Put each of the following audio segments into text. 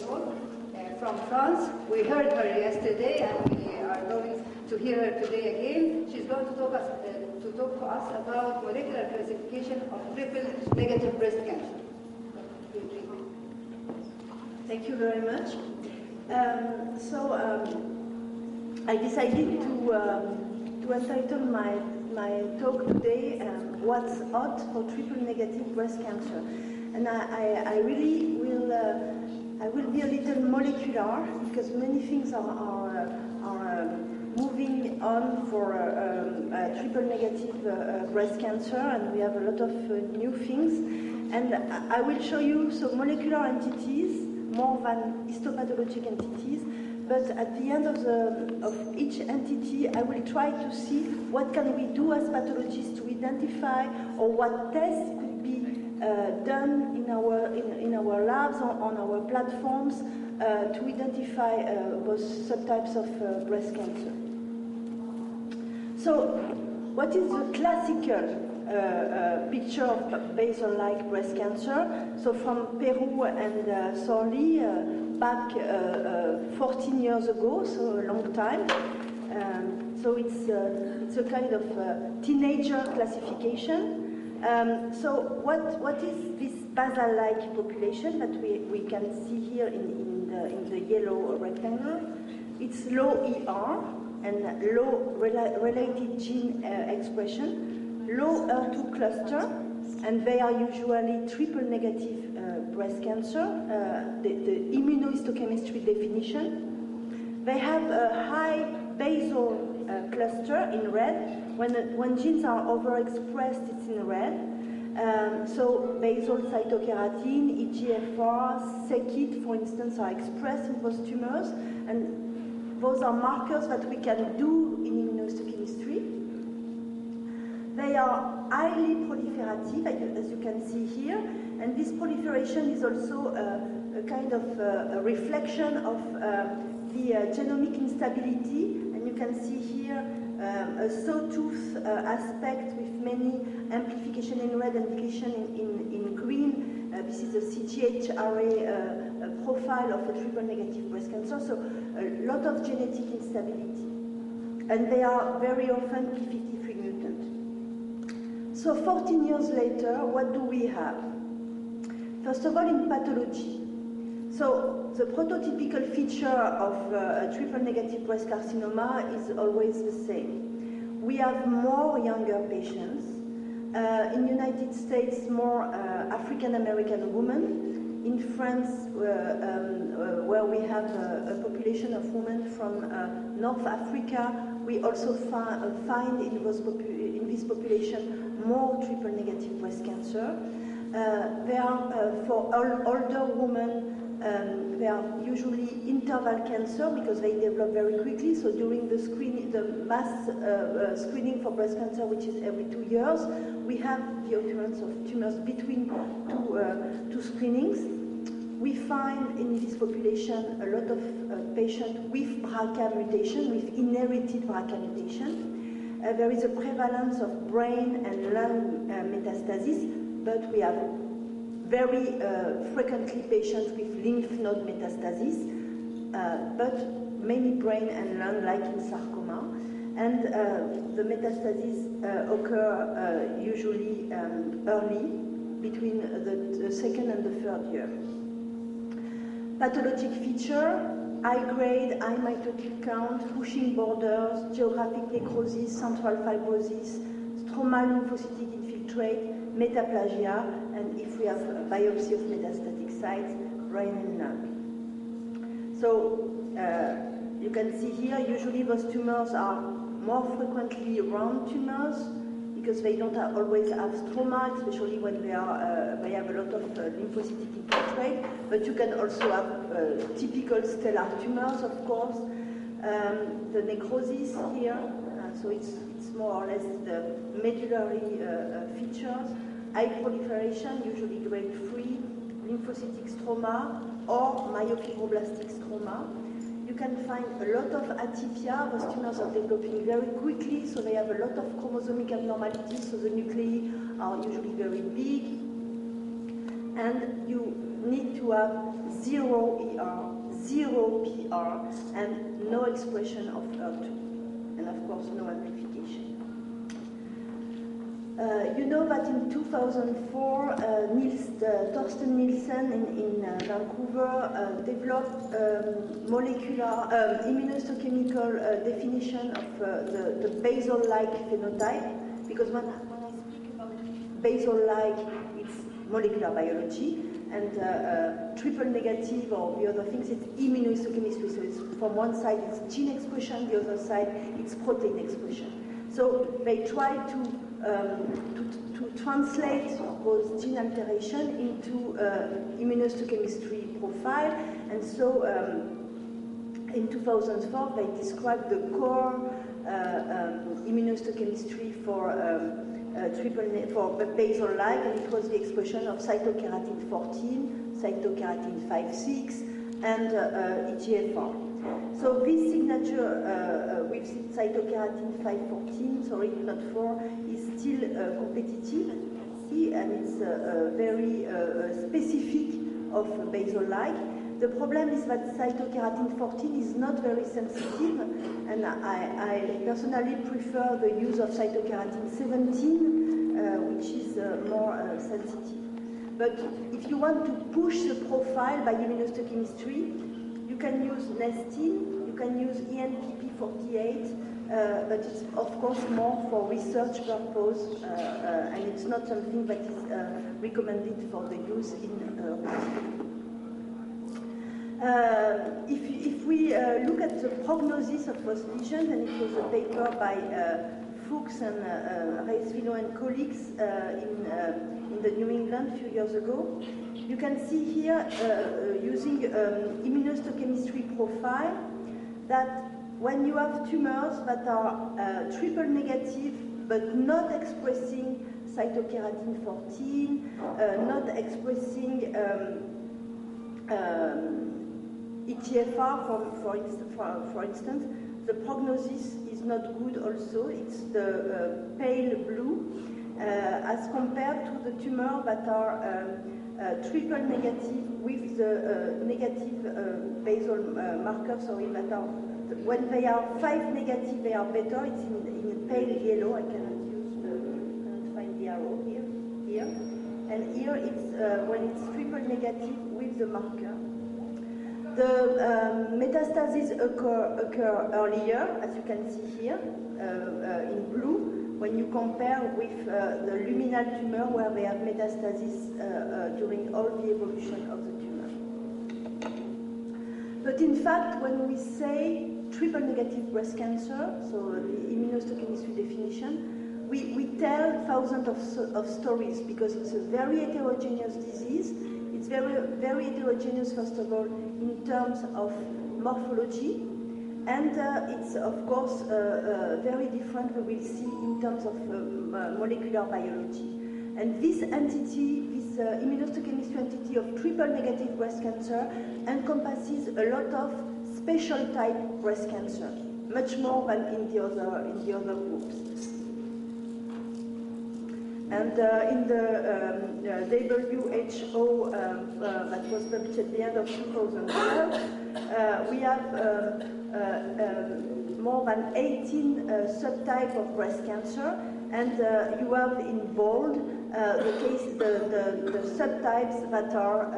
beautiful, from France. We heard her yesterday, and we are going to hear her today again. She's going to talk to us about molecular classification of triple-negative breast cancer. Thank you very much. I decided to entitle my talk today, What's Hot for Triple-Negative Breast Cancer. And I really will, I will be a little molecular, because many things are moving on for triple-negative breast cancer, and we have a lot of new things. And I will show you some molecular entities, more than histopathologic entities, but at the end of each entity, I will try to see what can we do as pathologists to identify, or what tests could be done in our labs, on our platforms, to identify those subtypes of breast cancer. So, what is the classical picture of peazl-like breast cancer? So from Peru and Sorli, back 14 years ago, so a long time. So it's a kind of teenager classification. So what is this peazl-like population that we can see here in the yellow rectangle? It's low ER and low related gene expression, low HER2 cluster, and they are usually triple-negative breast cancer, the immunohistochemistry definition. They have a high basal cluster in red. When genes are overexpressed, it's in red. So basal cytokeratin, EGFR, c-KIT, for instance, are expressed in those tumors, and those are markers that we can do in immunohistochemistry. They are highly proliferative, as you can see here, and this proliferation is also a kind of a reflection of the genomic instability, and you can see here a sawtooth aspect with many amplification in red and deletion in green. This is a CGH array profile of a triple-negative breast cancer, so a lot of genetic instability. And they are very often p53 mutant. So 14 years later, what do we have? First of all, in pathology. So the prototypical feature of a triple-negative breast carcinoma is always the same. We have more younger patients. In the United States, more African-American women. In France, where we have a population of women from North Africa, we also find in this population more triple-negative breast cancer. They are, for older women, they are usually interval cancer because they develop very quickly. So during the screening, the mass screening for breast cancer, which is every 2 years, we have the occurrence of tumors between two screenings. We find in this population a lot of patients with BRCA mutation, with inherited BRCA mutation. There is a prevalence of brain and lung metastasis, but we have very frequently patients with lymph node metastasis, but many brain and lung, like in sarcoma. And the metastases occur usually early, between the second and the third year. Pathologic feature: high grade, high mitotic count, Cushing borders, geographic necrosis, central fibrosis, stromal lymphocytic infiltrate, metaplasia, and if we have a biopsy of metastatic sites, brain and lung. So you can see here, usually those tumors are more frequently round tumors because they don't always have stroma, especially when they have a lot of lymphocytic infiltrate. But you can also have typical stellar tumors, of course. The necrosis here, so it's more or less the medullary features. High proliferation, usually grade 3, lymphocytic stroma or myofibroblastic stroma. You can find a lot of atypia. Those tumors are developing very quickly, so they have a lot of chromosomic abnormalities, so the nuclei are usually very big. And you need to to have 0 ER, 0 PR, and no expression of HER2, and of course no amplification. You know that in 2004, Torsten Nielsen in Vancouver developed molecular immunohistochemical definition of the peazl-like phenotype, because when I speak about peazl-like, it's molecular biology, and triple negative or the other things, it's immunohistochemistry. So it's, from one side it's gene expression, the other side it's protein expression. So they try to translate those gene alteration into immunohistochemistry profile, and so in 2004 they described the core immunohistochemistry for peazl-like, and it was the expression of cytokeratin 14, cytokeratin 5/6, and EGFR. So this signature with cytokeratin 5/14, sorry, not 4, is still competitive, as you can see, and it's very specific of peazl-like. The problem is that cytokeratin 14 is not very sensitive, and I personally prefer the use of cytokeratin 17, which is more sensitive. But if you want to push the profile by immunohistochemistry, you can use nestin, you can use ENPP48, but it's of course more for research purpose, and it's not something that is recommended for the use in if we look at the prognosis of those lesions, and it was a paper by Fuchs and Reisvino and colleagues in the New England a few years ago, you can see here, using immunohistochemistry profile, that when you have tumors that are triple negative but not expressing cytokeratin 14, not expressing EGFR, for instance, the prognosis is not good also. It's the pale blue, as compared to the tumor that are triple negative with the negative peazl markers, sorry, that are, when they are 5 negative, they are better. It's in pale yellow. I cannot find the arrow here. And here it's when it's triple negative with the marker. The metastases occur earlier, as you can see here, in blue, when you compare with the luminal tumor where they have metastasis during all the evolution of the tumor. But in fact, when we say triple negative breast cancer, so the immunohistochemistry definition, we tell thousands of stories, because it's a very heterogeneous disease. It's very heterogeneous, first of all, in terms of morphology, and it's, of course, very different, we will see, in terms of molecular biology. And this entity, this immunohistochemistry entity of triple negative breast cancer, encompasses a lot of special type breast cancer, much more than in the other groups. And in the WHO that was published at the end of 2012, we have more than 18 subtypes of breast cancer, and you have in bold the subtypes that are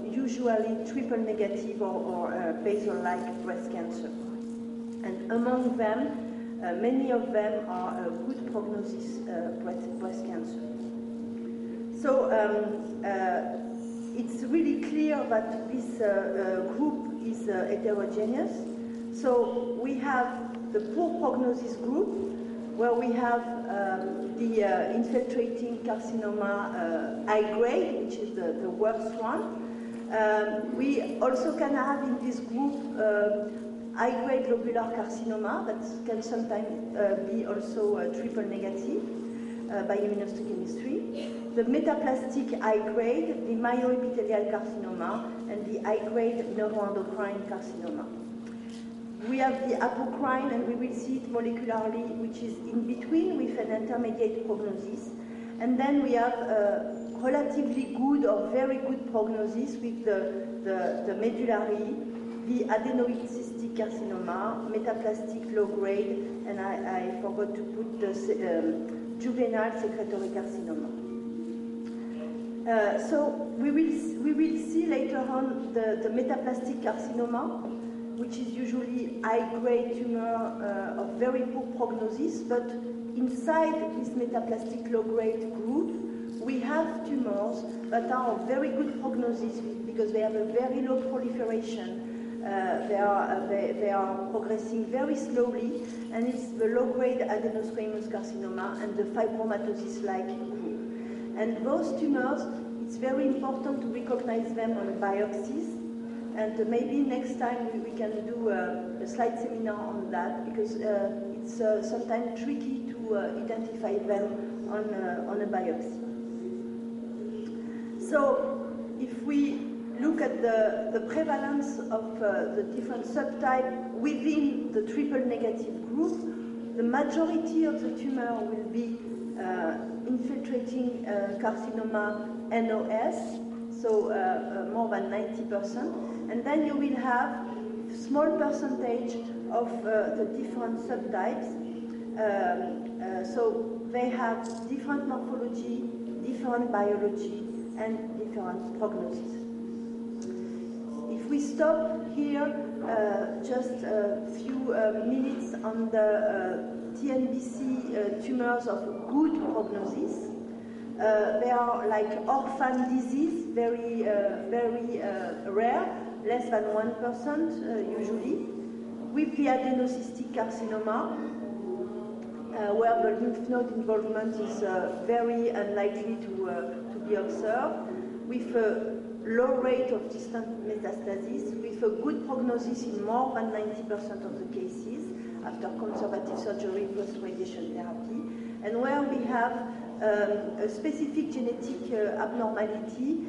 usually triple negative or peazl-like breast cancer. And among them, many of them are good prognosis breast cancer. So it's really clear that this group is heterogeneous. So we have the poor prognosis group, where we have the infiltrating carcinoma high grade, which is the worst one. We also can have in this group high-grade lobular carcinoma that can sometimes be also triple negative by immunohistochemistry. The metaplastic high-grade, the myoepithelial carcinoma, and the high-grade neuroendocrine carcinoma. We have the apocrine, and we will see it molecularly, which is in between with an intermediate prognosis. And then we have relatively good or very good prognosis with the medullary, the adenoid cystic carcinoma, metaplastic low grade, and I forgot to put the juvenile secretory carcinoma. So we will see later on the metaplastic carcinoma, which is usually high-grade tumor of very poor prognosis, but inside this metaplastic low-grade group, we have tumors that are of very good prognosis because they have a very low proliferation. They are progressing very slowly, and it's the low-grade adenosquamous carcinoma and the fibromatosis-like group. And those tumors, it's very important to recognize them on biopsies, and maybe next time we can do a slide seminar on that, because it's sometimes tricky to identify them on a biopsy. So if we look at the prevalence of the different subtypes within the triple negative group, the majority of the tumor will be infiltrating carcinoma NOS, so more than 90%, and then you will have small percentage of the different subtypes. So they have different morphology, different biology, and different prognosis. If we stop here just a few minutes on the TNBC tumors of good prognosis, they are like orphan disease, very rare, less than 1% usually, with the adenocystic carcinoma, where the lymph node involvement is very unlikely to be observed, with a low rate of distant metastasis, with a good prognosis in more than 90% of the cases after conservative surgery plus radiation therapy, and where we have a specific genetic abnormality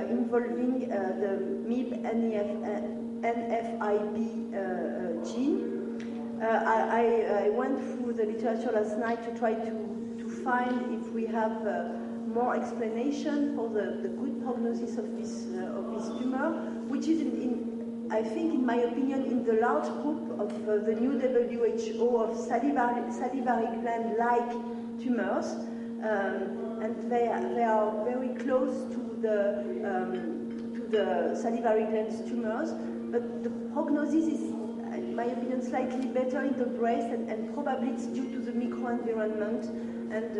involving the MIB-NFIB gene. I went through the literature last night to try to find if we have more explanation for the good prognosis of this tumor, which is I think, in my opinion, in the large group of the new WHO of salivary gland-like tumors, and they are very close to the salivary gland tumors, but the prognosis is, in my opinion, slightly better in the breast, and probably it's due to the microenvironment, and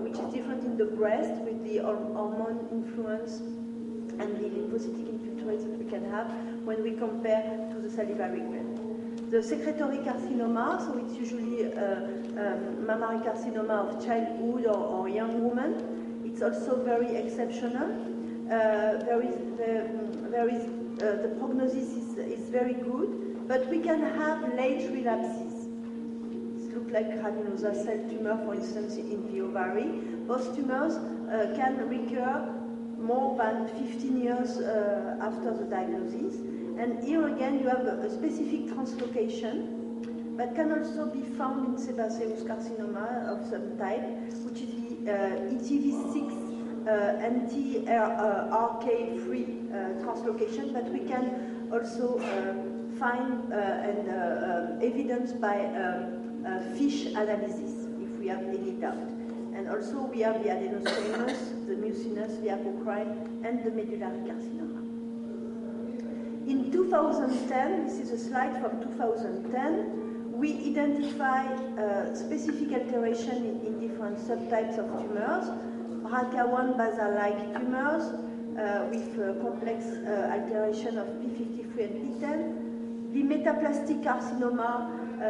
which is different in the breast with the hormone influence and the lymphocytic infiltrates that we can have when we compare to the salivary gland. The secretory carcinoma, so it's usually mammary carcinoma of childhood or young woman. It's also very exceptional. The prognosis is very good, but we can have late relapses. It looks like granulosa cell tumor, for instance, in the ovary. Those tumors can recur more than 15 years after the diagnosis. And here again, you have a specific translocation that can also be found in sebaceous carcinoma of some type, which is the ETV6 anti-RK3 translocation, but we can also find evidence by fish analysis if we have any doubt. And also we have the adenosquamous, the mucinous, the apocrine, and the medullary carcinoma. In 2010, this is a slide from 2010, we identify specific alteration in different subtypes of tumors, BRCA1 basal-like tumors with complex alteration of P53 and P10, the metaplastic carcinoma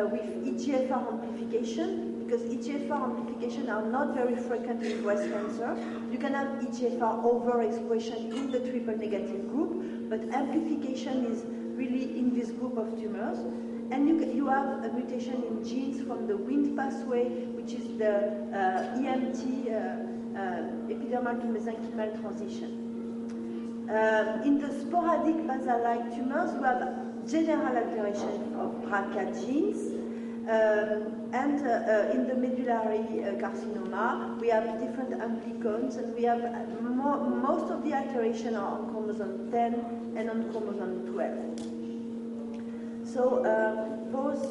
with EGFR amplification, because EGFR amplification are not very frequent in breast cancer. You can have EGFR overexpression in the triple negative group, but amplification is really in this group of tumors. And you have a mutation in genes from the Wnt pathway, which is the EMT, epidermal to mesenchymal transition. In the sporadic basal-like tumors, you have general alteration of BRCA genes, In the medullary carcinoma, we have different amplicons, and we have most of the alteration are on chromosome 10 and on chromosome 12. So those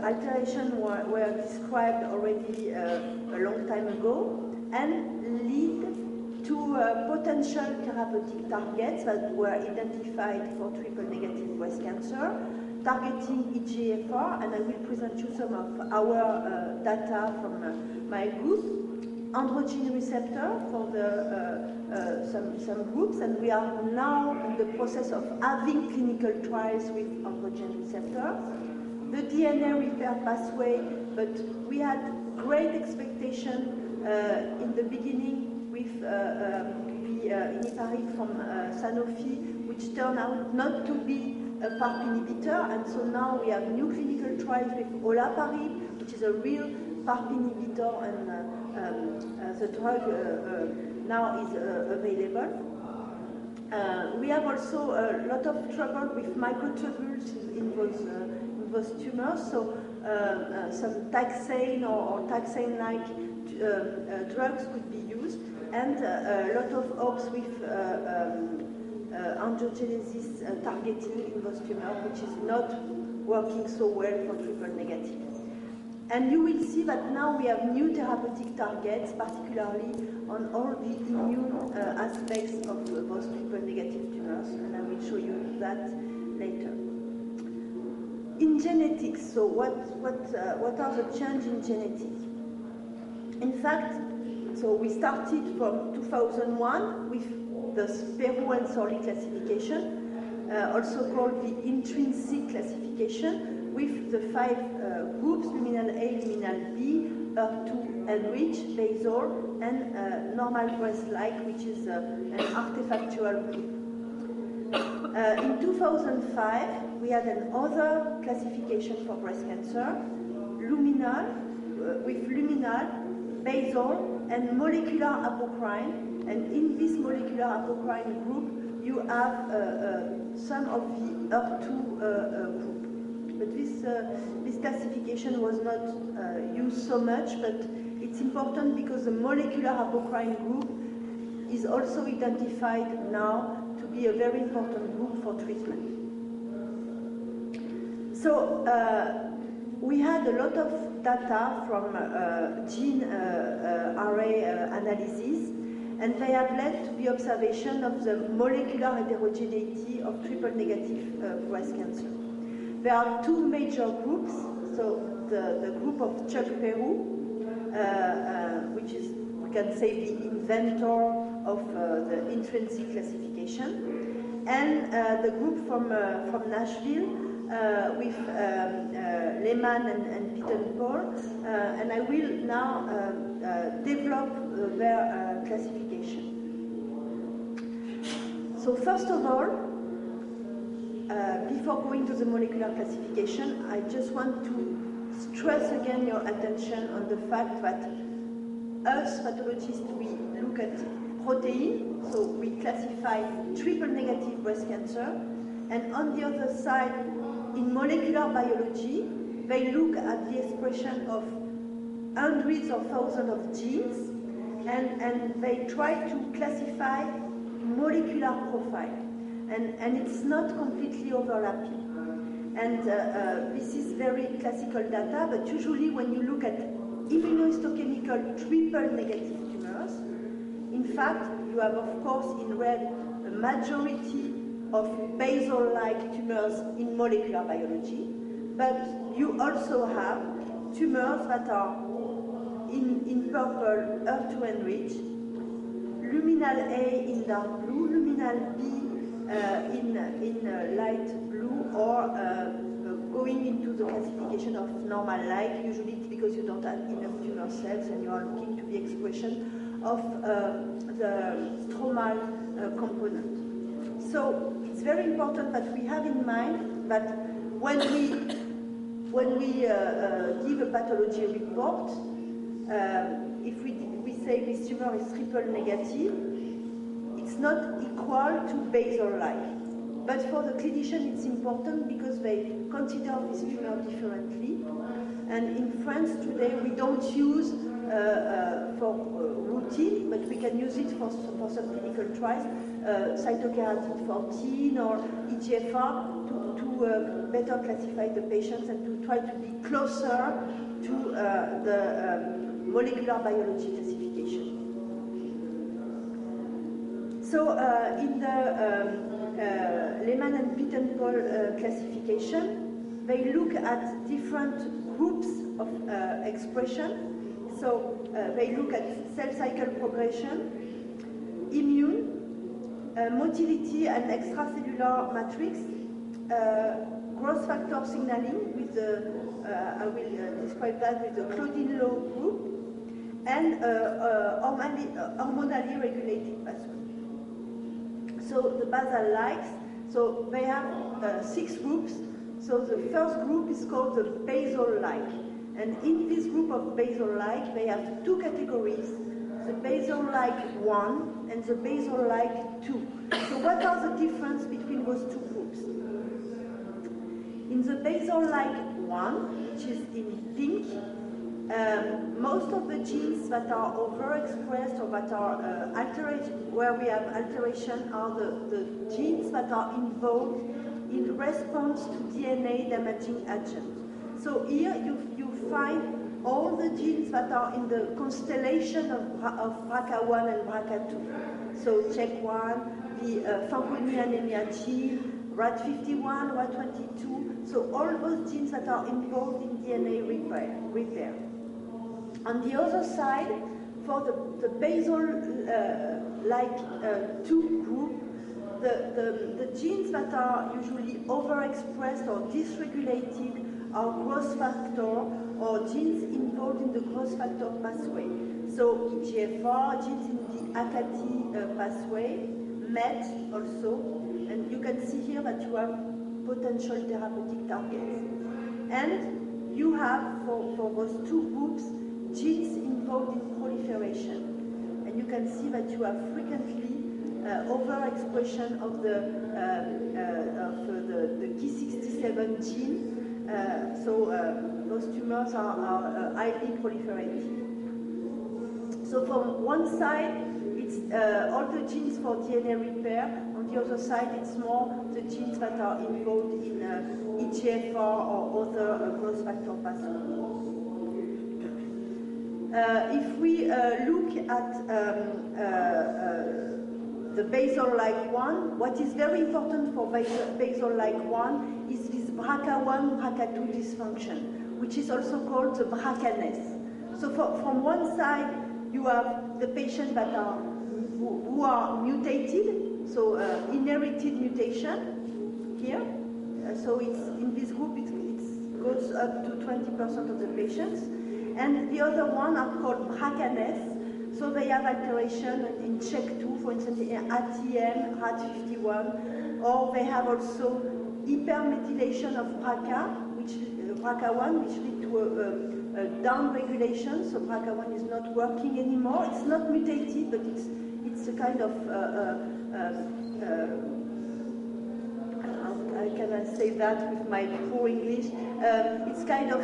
alterations were described already a long time ago and lead to potential therapeutic targets that were identified for triple-negative breast cancer, targeting EGFR, and I will present you some of our data from my group. Androgen receptor for some groups, and we are now in the process of having clinical trials with androgen receptor. The DNA repair pathway, but we had great expectation in the beginning with the iniparit from Sanofi, which turned out not to be a PARP inhibitor, and so now we have new clinical trials with olaparib, which is a real PARP inhibitor, and the drug now is available. We have also a lot of trouble with microtubules in those tumors, so some taxane or taxane-like drugs could be used, and a lot of hopes with angiogenesis targeting in those tumors, which is not working so well for triple-negative. And you will see that now we have new therapeutic targets, particularly on all the immune aspects of those triple-negative tumors, and I will show you that later. In genetics, so what are the changes in genetics? In fact, so we started from 2001 with the Peru and Sorley classification, also called the intrinsic classification, with the 5 groups, luminal A, luminal B, HER2 enriched, peazl, and normal breast-like, which is an artifactual group. In 2005, we had another classification for breast cancer, luminal, with luminal, peazl, and molecular apocrine. And in this molecular apocrine group, you have some of the HER2 group. But this classification was not used so much, but it's important because the molecular apocrine group is also identified now to be a very important group for treatment. So we had a lot of data from gene array analysis, and they have led to the observation of the molecular heterogeneity of triple-negative breast cancer. There are 2 major groups, so the group of Chuck Peru, which is, we can say, the inventor of the intrinsic classification, and the group from Nashville with Lehman and Pittenpaul, and I will now develop their classification. So first of all, before going to the molecular classification, I just want to stress again your attention on the fact that us pathologists, we look at protein, so we classify triple-negative breast cancer, and on the other side, in molecular biology, they look at the expression of hundreds or thousands of genes, and they try to classify molecular profile. And it's not completely overlapping. And this is very classical data, but usually when you look at immunohistochemical triple-negative tumors, in fact, you have, of course, in red, a majority of peazl-like tumors in molecular biology, but you also have tumors that are in purple, HER2 enriched, luminal A in dark blue, luminal B in light blue, or going into the classification of normal-like. Usually it's because you don't have enough tumor cells and you are looking to the expression of the stromal component. So it's very important that we have in mind that when we give a pathology report, if we say this tumor is triple negative, it's not equal to peazl-like. but for the clinician it's important because they consider this tumor differently. And in France today we don't use for routine, but we can use it for some clinical trials, cytokeratin 14 or EGFR to better classify the patients and to try to be closer to the molecular biology classification. So in the Lehmann and Pittenpol classification, they look at different groups of expression. So they look at cell cycle progression, immune, motility and extracellular matrix, growth factor signaling with the, I will describe that with the Claudine Law group, and hormonally regulated pathway. So the peazl-likes, so they have 6 groups. So the first group is called the peazl-like. And in this group of peazl-like, they have 2 categories, the peazl-like 1 and the peazl-like 2. So what are the differences between those 2 groups? In the peazl-like 1, which is in pink, most of the genes that are overexpressed or that are altered, where we have alteration, are the genes that are involved in response to DNA damaging agents. So here you find all the genes that are in the constellation of BRCA1 and BRCA2. So CHEK1, the Fanconi anemia gene, RAD51, RAD22. So all those genes that are involved in DNA repair. On the other side, for the peazl-like 2 group, the genes that are usually overexpressed or dysregulated are growth factor or genes involved in the growth factor pathway. So EGFR, genes in the AKT pathway, MET also, and you can see here that you have potential therapeutic targets. And you have, for those 2 groups, genes involved in proliferation. And you can see that you have frequently overexpression of the Ki67 gene. Those tumors are highly proliferative. So from one side, it's all the genes for DNA repair. On the other side, it's more the genes that are involved in EGFR or other growth factor pathways. If we look at the peazl-like 1, what is very important for peazl-like 1 is this BRCA1, BRCA2 dysfunction, which is also called the BRCAness. So from one side, you have the patients that are who are mutated, so inherited mutation here. So it's in this group, it goes up to 20% of the patients. And the other one are called BRCAness. So they have alteration in CHEK2, for instance, in ATM, RAD51, or they have also hypermethylation of BRCA, BRCA1, which lead to a downregulation. So BRCA1 is not working anymore. It's not mutated, but it's a kind of how can I say that with my poor English? It's kind of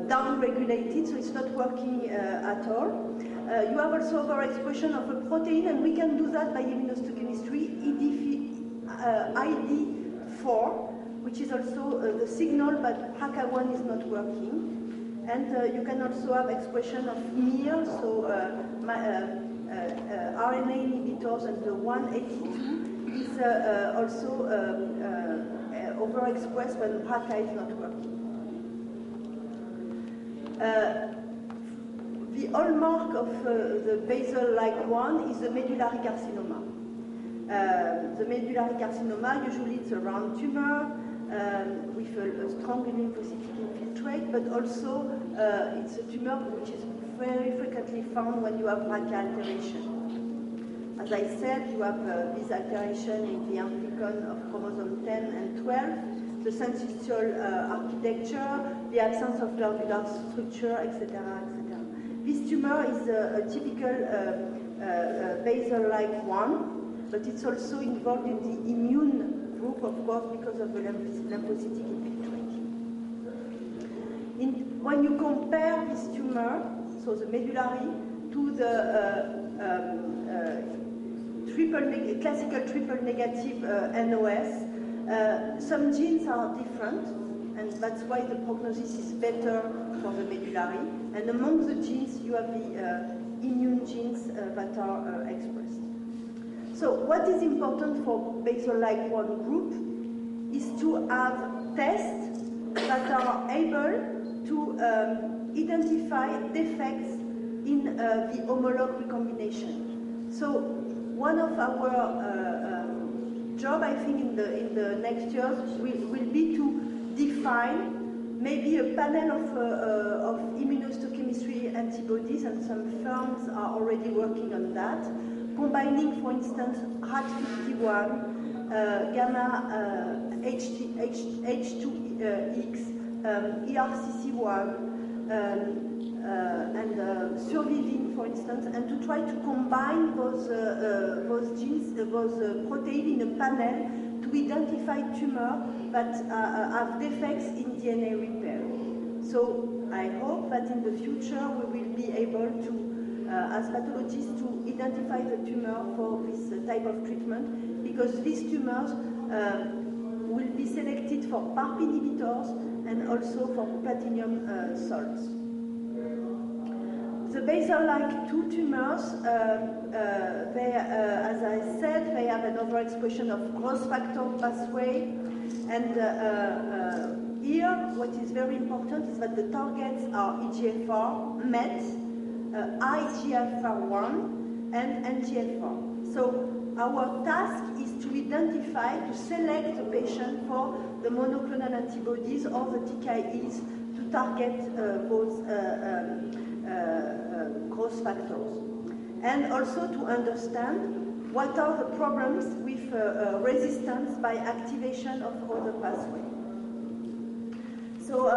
down-regulated, so it's not working at all. You have also overexpression of a protein, and we can do that by immunohistochemistry, ID4, which is also the signal that BRCA1 is not working. And you can also have expression of MIR, so RNA inhibitors, and the 182 is also overexpressed when BRCA is not working. The hallmark of the peazl-like 1 is the medullary carcinoma. The medullary carcinoma, usually it's a round tumor with a strong lymphocytic infiltrate, but also it's a tumor which is very frequently found when you have BRCA alteration. As I said, you have this alteration in the amplicon of chromosome 10 and 12, the syncytial architecture, the absence of globular structure, etc., etc. This tumor is a typical peazl-like 1. but it's also involved in the immune group, of course, because of the lymphocytic infiltrate. When you compare this tumor, so the medullary, to the classical triple negative NOS, some genes are different, and that's why the prognosis is better for the medullary. And among the genes, you have the immune genes that are expressed. So what is important for peazl-like 1 group is to have tests that are able to identify defects in the homolog recombination. So one of our job, I think, in the next years will be to define maybe a panel of immunohistochemistry antibodies, and some firms are already working on that, combining, for instance, RAT51, gamma H2X, ERCC1, and survivin, for instance, and to try to combine those genes, those proteins in a panel to identify tumors that have defects in DNA repair. So I hope that in the future we will be able to, as pathologists, to identify the tumor for this type of treatment, because these tumors will be selected for PARP inhibitors and also for platinum salts. The peazl-like 2 tumors, as I said, they have an overexpression of growth factor pathway, and here what is very important is that the targets are EGFR, MET, IGFR1, and NGFR. So our task is to identify, to select the patient for the monoclonal antibodies or the TKIs to target those growth factors, and also to understand what are the problems with resistance by activation of other pathways. So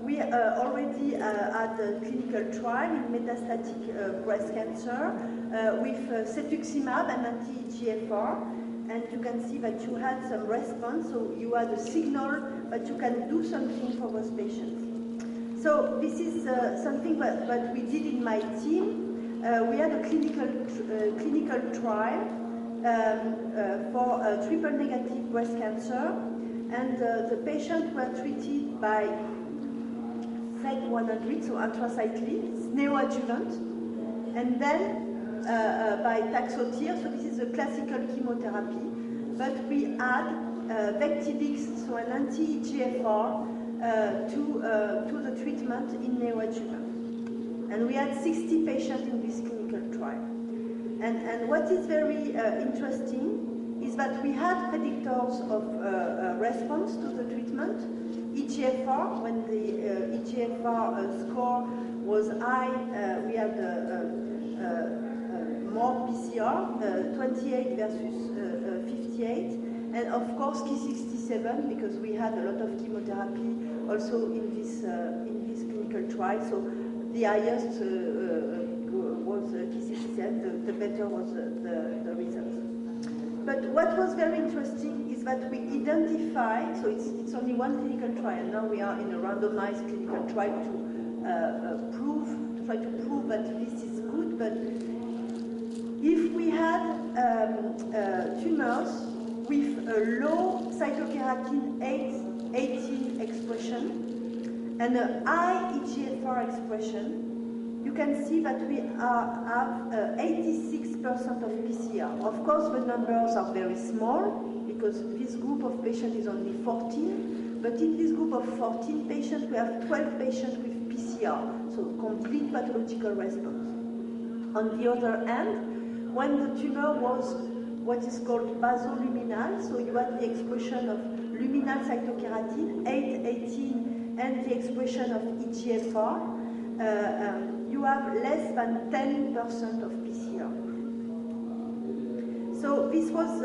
we already had a clinical trial in metastatic breast cancer with cetuximab and anti-EGFR, and you can see that you had some response, so you had a signal that you can do something for those patients. So this is something that we did in my team. We had a clinical trial for triple negative breast cancer, and the patients were treated by SEG100, so anthracycline, it's neoadjuvant, and then by taxotere, so this is a classical chemotherapy, but we add Vectibix, so an anti-EGFR, to the treatment in neoadjuvant. And we had 60 patients in this clinical trial. And what is very interesting is that we had predictors of response to the treatment. EGFR, when the EGFR score was high, we had more PCR, 28 versus 58. And of course, Ki67, because we had a lot of chemotherapy also in this clinical trial. So the highest was Ki67, the better was the results. But what was very interesting is that we identified, so it's only one clinical trial. Now we are in a randomized clinical trial to try to prove that this is good. But if we had tumors with a low cytokeratin 18 expression and a high EGFR expression, you can see that we have 86% of PCR. Of course, the numbers are very small because this group of patients is only 14, but in this group of 14 patients, we have 12 patients with PCR, so complete pathological response. On the other hand, when the tumor was what is called basoluminal, so you have the expression of luminal cytokeratin, 818, and the expression of EGFR, you have less than 10% of PCR. So this was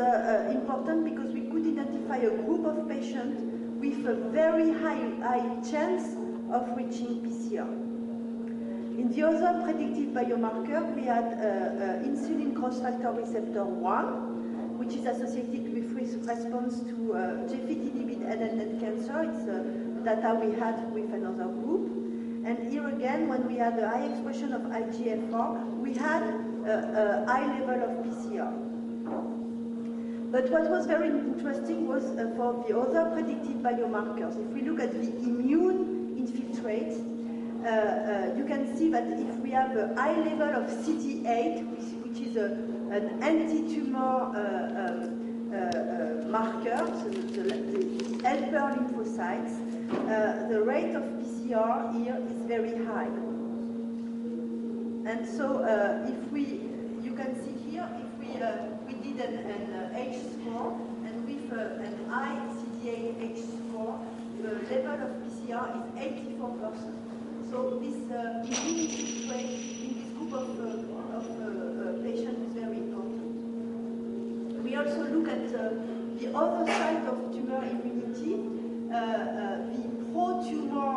important because we could identify a group of patients with a very high chance of reaching PCR. In the other predictive biomarker, we had insulin cross-factor receptor 1, which is associated with response to GFIT-inhibited head and neck cancer. It's data we had with another group. And here again, when we had a high expression of IGFR, we had a high level of PCR. But what was very interesting was for the other predictive biomarkers. If we look at the immune infiltrate, you can see that if we have a high level of CD8, which is an anti-tumor marker, so the helper lymphocytes, the rate of PCR here is very high. And so you can see here, if we did an H score, and with an high CD8 H score, the level of PCR is 84%. So this immunity trait in this group of patients is very important. We also look at the other side of tumor immunity, the pro-tumor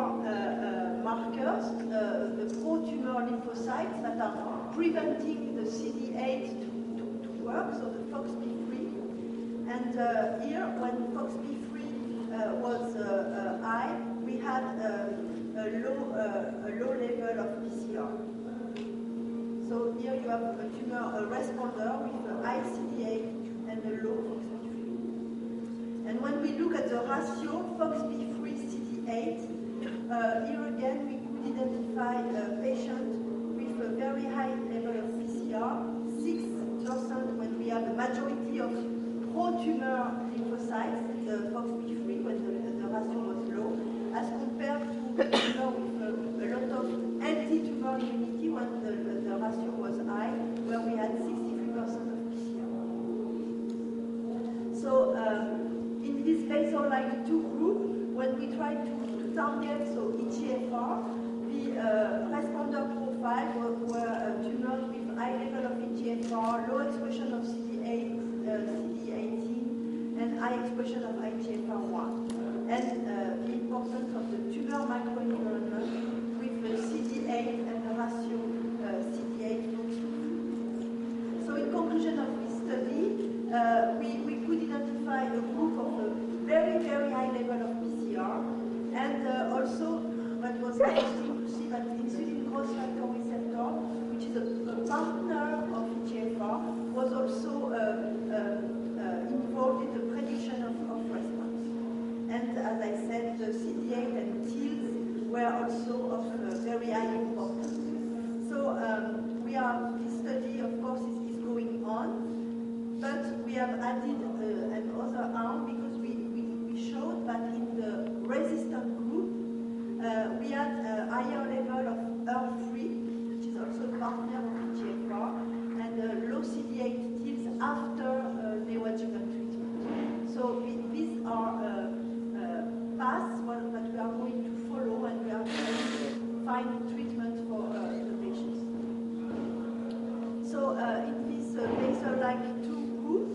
markers, the pro-tumor lymphocytes that are preventing the CD8 to work, so the FOXP3. And here, when FOXP3 was high, we had a low level of PCR. So here you have a tumor responder with a high CD8 and a low FOXP3. And when we look at the ratio FOXP3-CD8, here again we could identify a patient with a very high level of PCR, 6% when we have the majority of pro-tumor lymphocytes, the FOXP3, when the ratio was low, as compared to tumor with a lot of anti-tumor immunity when the ratio was high, where we had 63% of PCR. So in this peazl-like 2 group, when we try to target EGFR, the responder profile were tumors with high level of EGFR, low expression of CD8, CD18, and high expression of IGFR1. And the importance of the tumor microenvironment with the CD8 and the ratio CD8 looks good. So in conclusion of this study, we could identify a group of a very, very high level of PCR, and also what was interesting to see that insulin growth factor receptor, which is a partner of EGFR, was also involved in the prediction of response. And as I said, the CD8 and TILs were also of very high importance. So this study, of course, is going on, but we have added another arm because we showed that in the resistant group, we had a higher level of ER3, which is also a partner of EGFR, and low CD8 TILs after neoadjuvant treatment. So these are paths that we are going to follow, and we are going to find treatment for the patients. So in this peazl-like 2 group,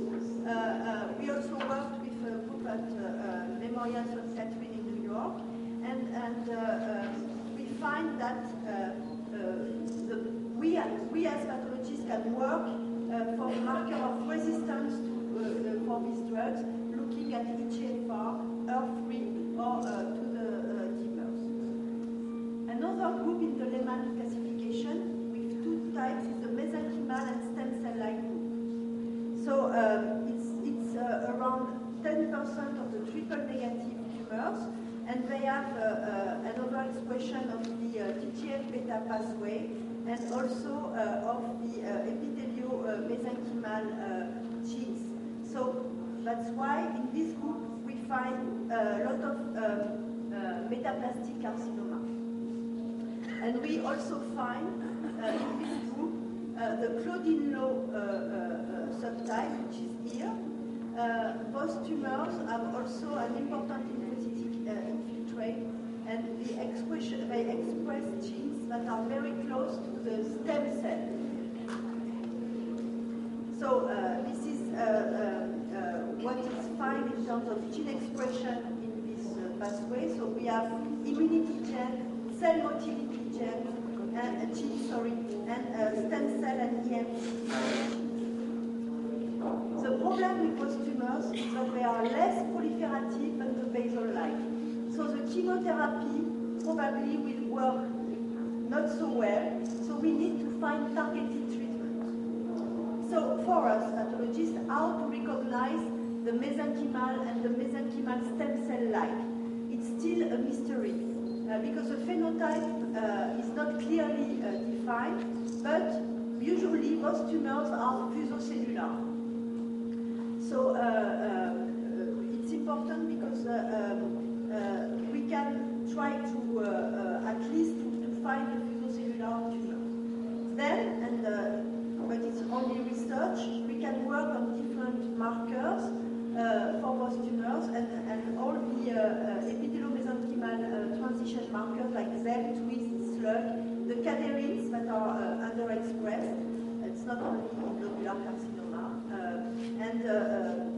we also worked with a group at Memorial Sloan Kettering in New York, and we find that we as pathologists can work for marker of resistance for these drugs, looking at EGFR, ER3, or to the tumors. Another group in the Lehman classification with 2 types is the mesenchymal and stem cell-like group. So it's around 10% of the triple-negative tumors, and they have an overexpression of the TGF-beta pathway and also of the epithelial mesenchymal genes. So that's why in this group we find a lot of metaplastic carcinoma. And we also find in this group the Claudine-Low subtype, which is here. Both tumors have also an important lymphocytic infiltrate, and they express genes that are very close to the stem cell. So this is what is found in terms of gene expression in this pathway. So we have immunity gene, cell motility gene, and stem cell and EMT. The problem with those tumors is that they are less proliferative than the peazl-like. So the chemotherapy probably will work not so well, so we need to find targeted treatment. So for us, pathologists, how to recognize the mesenchymal and the mesenchymal stem cell-like? It's still a mystery because the phenotype is not clearly defined, but usually most tumors are fusocellular. So it's important because we can try to at least to find the fusocellular tumor. Then, but it's only research, we can work on different markers for those tumors and all the epitheliomesenchymal transition markers like ZEM, twist, slug, the caderins that are underexpressed. It's not only in lobular carcinoma. And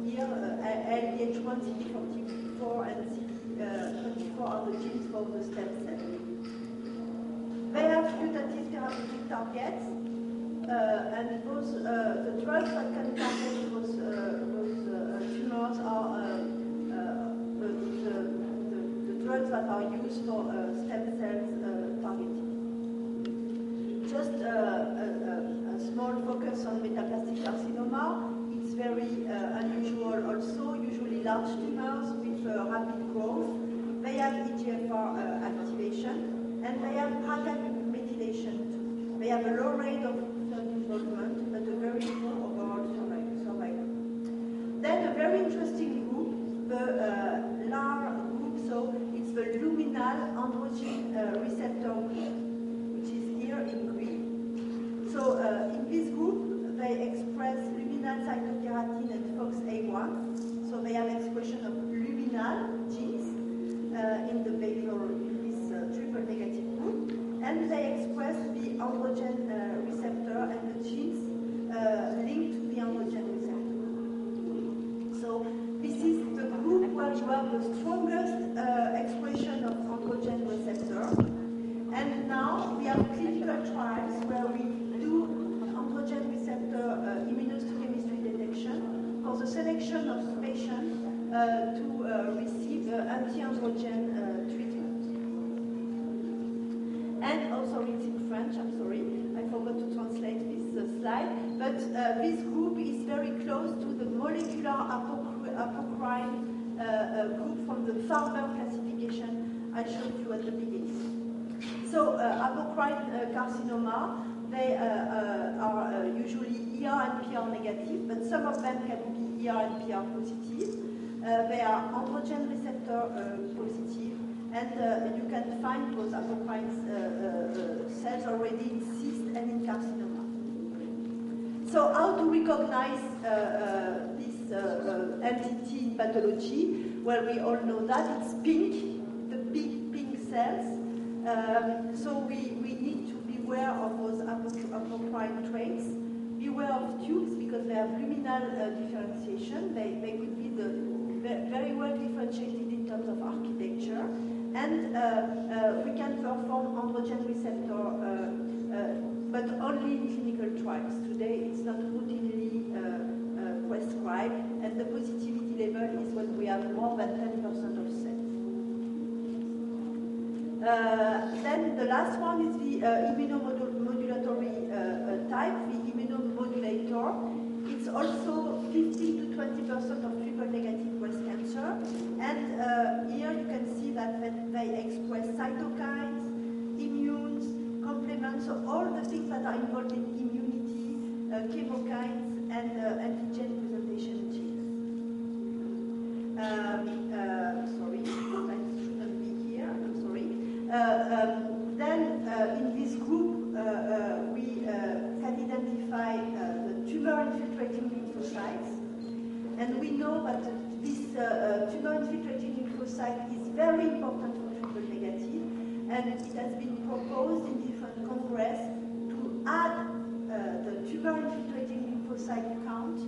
here, LDH1, CD44, and CD24 are the genes for the stem cell. They have putative therapeutic targets, and those the drugs that can target those tumors are the drugs that are used for stem cells targeting. Just a small focus on metaplastic carcinoma. It's very unusual also, usually large tumors with rapid growth. They have EGFR activation, and they have BRCA methylation too. They have a low rate of involvement, but a very poor overall survival. Then a very interesting group, the LAR group, so it's the luminal androgen receptor group, which is here in green. So in this group, they express luminal cytokeratin and FOXA1. So they have expression of luminal genes in the basal, in this triple negative group, and they express the androgen receptor and the genes linked to the androgen receptor. So this is the group where you have the strongest expression of androgen receptor. And now we have clinical trials where we do androgen receptor immunohistochemistry detection for the selection of patients to receive anti-androgen treatment. And also it's in French, I'm sorry, I forgot to translate this slide, but this group is very close to the molecular apocrine group from the Farber classification I showed you at the beginning. So apocrine carcinoma, they are usually ER and PR negative, but some of them can be ER and PR positive. They are androgen receptor positive, and you can find those apocrine cells already in cyst and in carcinoma. So how to recognize this entity in pathology? Well, we all know that it's pink, the big pink cells. So we need to beware of those apocrine traits. Beware of tubes because they have luminal differentiation. They could be very well differentiated in terms of architecture. And we can perform androgen receptor, but only in clinical trials. Today it's not routinely prescribed, and the positivity level is when we have more than 10% of cells. Then the last one is the immunomodulatory type, the immunomodulator. It's also 15 to 20% of triple-negative breast cancer. And here you can see that they express cytokines, immunes, complements, so all the things that are involved in immunity, chemokines, and antigen presentation genes. Sorry, that shouldn't be here, I'm sorry. Then in this group, we can identify the tumor-infiltrating lymphocytes. And we know that this tumor-infiltrating lymphocyte is very important for triple negative, and it has been proposed in different congress to add the tumor-infiltrating lymphocyte count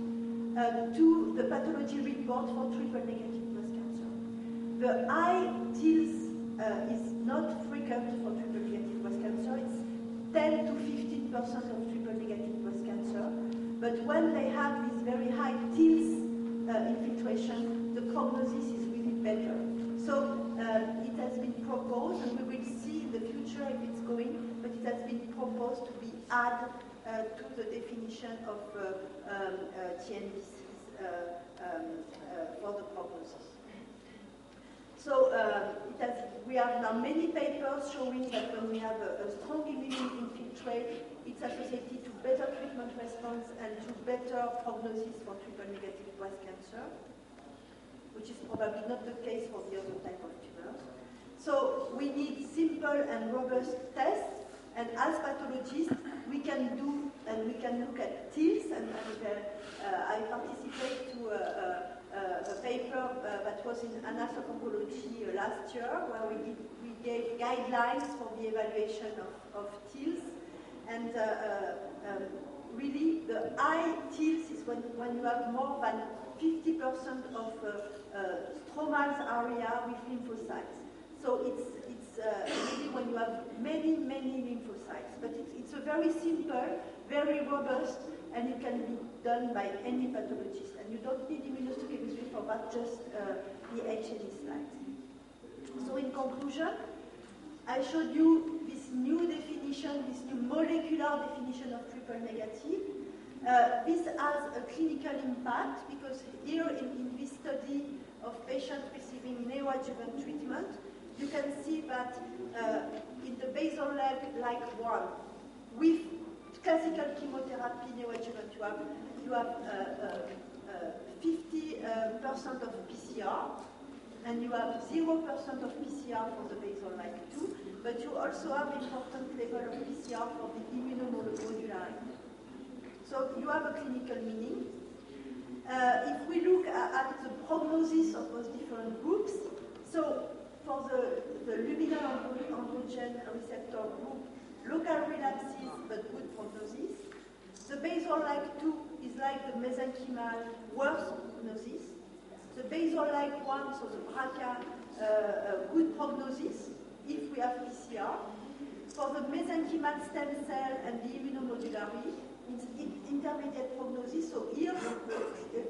to the pathology report for triple negative breast cancer. The high TILs is not frequent for triple negative breast cancer. It's 10 to 15% of triple negative breast cancer. But when they have this very high TILS infiltration, the prognosis is really better. So it has been proposed, and we will see in the future if it's going, but it has been proposed to be added to the definition of TNBCs for the prognosis. So we have now many papers showing that when we have a strong immune infiltrate, it's associated to better treatment response and to better prognosis for triple-negative breast cancer, which is probably not the case for the other type of tumors. So we need simple and robust tests, and as pathologists, we can do and we can look at TILS, and I participate to a paper that was in Annals of Oncology last year, where we gave guidelines for the evaluation of TILS, and really the high TILS is when you have more than 50% of stromal area with lymphocytes. So it's really when you have many lymphocytes, but it's a very simple, very robust, and it can be done by any pathologist. And you don't need immunohistochemistry for that, just the HLE slides. So in conclusion, I showed you this new definition, this new molecular definition of triple negative. This has a clinical impact because here in this study of patients receiving neoadjuvant treatment, you can see that in the basal like one, with classical chemotherapy neoadjuvant, you have 50% of PCR, and you have 0% of PCR for the basal like 2, but you also have important level of PCR for the immunomodularity. So you have a clinical meaning. If we look at the prognosis of those different groups, so for the luminal androgen receptor group, local relapses but good prognosis. The basal-like 2 is like the mesenchymal, worse prognosis. The basal-like 1, so the BRCA, good prognosis if we have PCR. For the mesenchymal stem cell and the immunomodulary, it's intermediate prognosis. So here,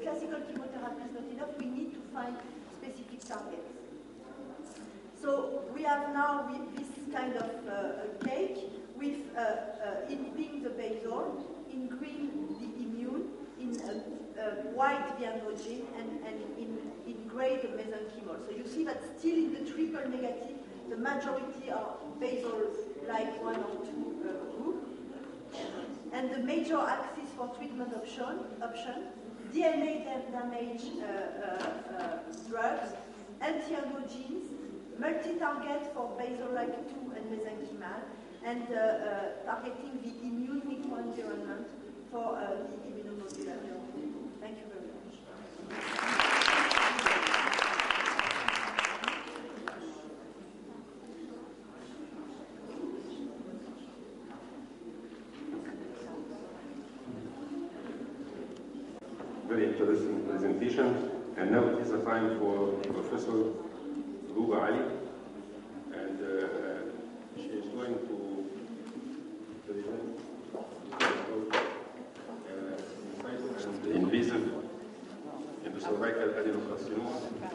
classical chemotherapy is not enough. We need to find specific targets. So we have now this kind of cake with inhibiting the basal, in green the immune, in white the androgen, and in gray the mesenchymal. So you see that still in the triple negative, the majority are basal like 1 or 2 group. And the major axis for treatment option DNA damage drugs, anti-androgens, multi-target for basal-like 2 and mesenchymal, and targeting the immune microenvironment for the immunomodularity. Thank you very much. Very interesting presentation. And now it is a time for Professor Luba Ali, and she is going to present in peazl in the cervical adenocarcinoma.